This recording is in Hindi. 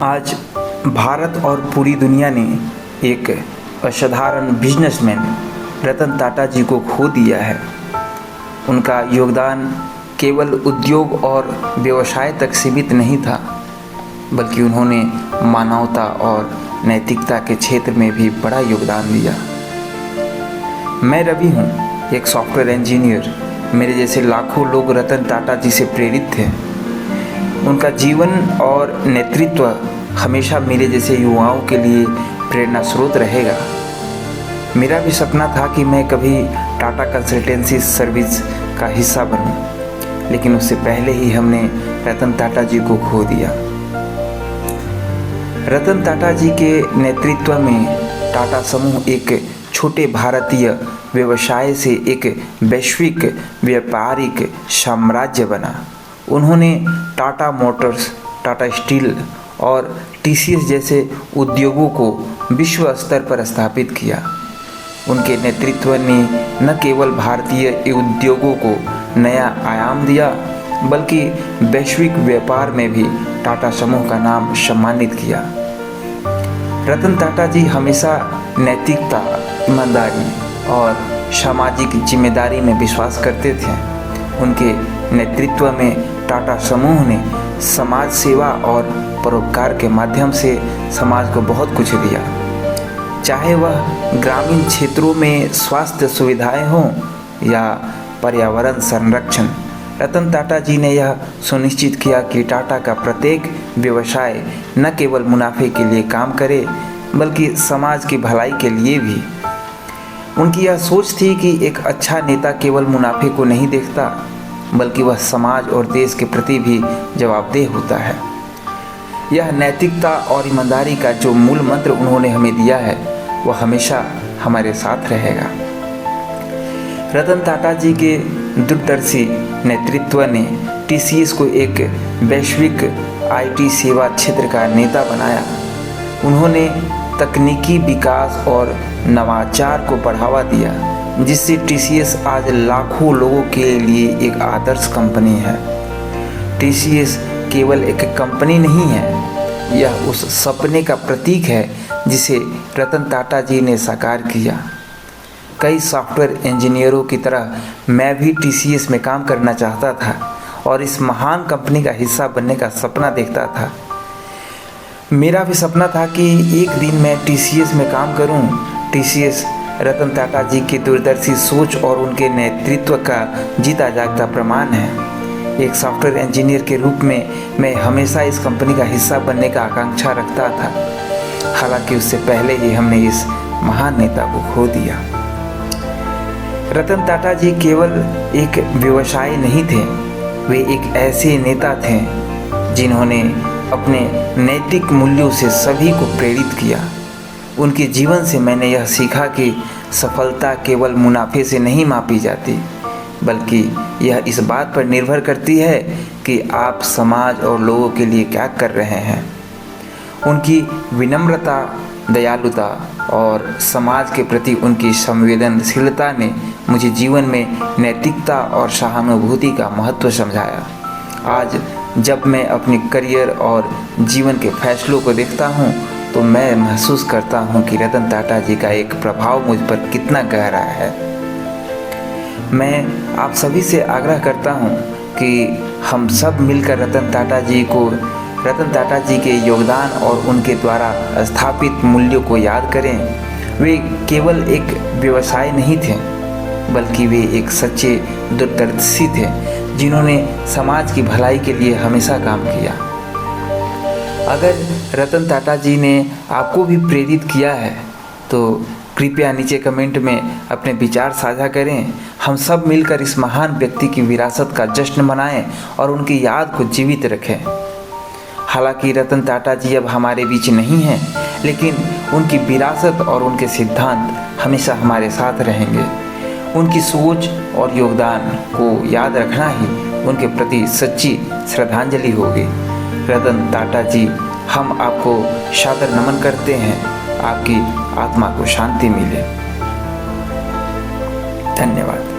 आज भारत और पूरी दुनिया ने एक असाधारण बिजनेसमैन रतन टाटा जी को खो दिया है। उनका योगदान केवल उद्योग और व्यवसाय तक सीमित नहीं था, बल्कि उन्होंने मानवता और नैतिकता के क्षेत्र में भी बड़ा योगदान दिया। मैं रवि हूँ, एक सॉफ्टवेयर इंजीनियर। मेरे जैसे लाखों लोग रतन टाटा जी से प्रेरित थे। उनका जीवन और नेतृत्व हमेशा मेरे जैसे युवाओं के लिए प्रेरणा स्रोत रहेगा। मेरा भी सपना था कि मैं कभी टाटा कंसल्टेंसी सर्विस का हिस्सा बनूं, लेकिन उससे पहले ही हमने रतन टाटा जी को खो दिया। रतन टाटा जी के नेतृत्व में टाटा समूह एक छोटे भारतीय व्यवसाय से एक वैश्विक व्यापारिक साम्राज्य बना। उन्होंने टाटा मोटर्स, टाटा स्टील और टीसीएस जैसे उद्योगों को विश्व स्तर पर स्थापित किया। उनके नेतृत्व ने न केवल भारतीय उद्योगों को नया आयाम दिया, बल्कि वैश्विक व्यापार में भी टाटा समूह का नाम सम्मानित किया। रतन टाटा जी हमेशा नैतिकता, ईमानदारी और सामाजिक जिम्मेदारी में विश्वास करते थे। उनके नेतृत्व में टाटा समूह ने समाज सेवा और परोपकार के माध्यम से समाज को बहुत कुछ दिया, चाहे वह ग्रामीण क्षेत्रों में स्वास्थ्य सुविधाएं हों या पर्यावरण संरक्षण। रतन टाटा जी ने यह सुनिश्चित किया कि टाटा का प्रत्येक व्यवसाय न केवल मुनाफे के लिए काम करे, बल्कि समाज की भलाई के लिए भी। उनकी यह सोच थी कि एक अच्छा नेता केवल मुनाफे को नहीं देखता, बल्कि वह समाज और देश के प्रति भी जवाबदेह होता है। यह नैतिकता और ईमानदारी का जो मूल मंत्र उन्होंने हमें दिया है, वह हमेशा हमारे साथ रहेगा। रतन टाटा जी के दूरदर्शी नेतृत्व ने टीसीएस को एक वैश्विक आईटी सेवा क्षेत्र का नेता बनाया। उन्होंने तकनीकी विकास और नवाचार को बढ़ावा दिया, जिससे टीसीएस आज लाखों लोगों के लिए एक आदर्श कंपनी है। टीसीएस केवल एक कंपनी नहीं है, यह उस सपने का प्रतीक है जिसे रतन टाटा जी ने साकार किया। कई सॉफ्टवेयर इंजीनियरों की तरह मैं भी टीसीएस में काम करना चाहता था और इस महान कंपनी का हिस्सा बनने का सपना देखता था। मेरा भी सपना था कि एक दिन मैं टीसीएस में काम करूं। टीसीएस रतन टाटा जी की दूरदर्शी सोच और उनके नेतृत्व का जीता जागता प्रमाण है। एक सॉफ्टवेयर इंजीनियर के रूप में मैं हमेशा इस कंपनी का हिस्सा बनने का आकांक्षा रखता था, हालांकि उससे पहले ही हमने इस महान नेता को खो दिया। रतन टाटा जी केवल एक व्यवसायी नहीं थे, वे एक ऐसे नेता थे जिन्होंने अपने नैतिक मूल्यों से सभी को प्रेरित किया। उनके जीवन से मैंने यह सीखा कि सफलता केवल मुनाफे से नहीं मापी जाती, बल्कि यह इस बात पर निर्भर करती है कि आप समाज और लोगों के लिए क्या कर रहे हैं। उनकी विनम्रता, दयालुता और समाज के प्रति उनकी संवेदनशीलता ने मुझे जीवन में नैतिकता और सहानुभूति का महत्व समझाया। आज जब मैं अपने करियर और जीवन के फैसलों को देखता हूँ, तो मैं महसूस करता हूँ कि रतन टाटा जी का एक प्रभाव मुझ पर कितना गहरा है। मैं आप सभी से आग्रह करता हूँ कि हम सब मिलकर रतन टाटा जी के योगदान और उनके द्वारा स्थापित मूल्यों को याद करें। वे केवल एक व्यवसाय नहीं थे, बल्कि वे एक सच्चे दूरदर्शी थे जिन्होंने समाज की भलाई के लिए हमेशा काम किया। अगर रतन टाटा जी ने आपको भी प्रेरित किया है, तो कृपया नीचे कमेंट में अपने विचार साझा करें। हम सब मिलकर इस महान व्यक्ति की विरासत का जश्न मनाएं और उनकी याद को जीवित रखें। हालांकि रतन टाटा जी अब हमारे बीच नहीं हैं, लेकिन उनकी विरासत और उनके सिद्धांत हमेशा हमारे साथ रहेंगे। उनकी सोच और योगदान को याद रखना ही उनके प्रति सच्ची श्रद्धांजलि होगी। रतन टाटा जी, हम आपको सादर नमन करते हैं। आपकी आत्मा को शांति मिले। धन्यवाद।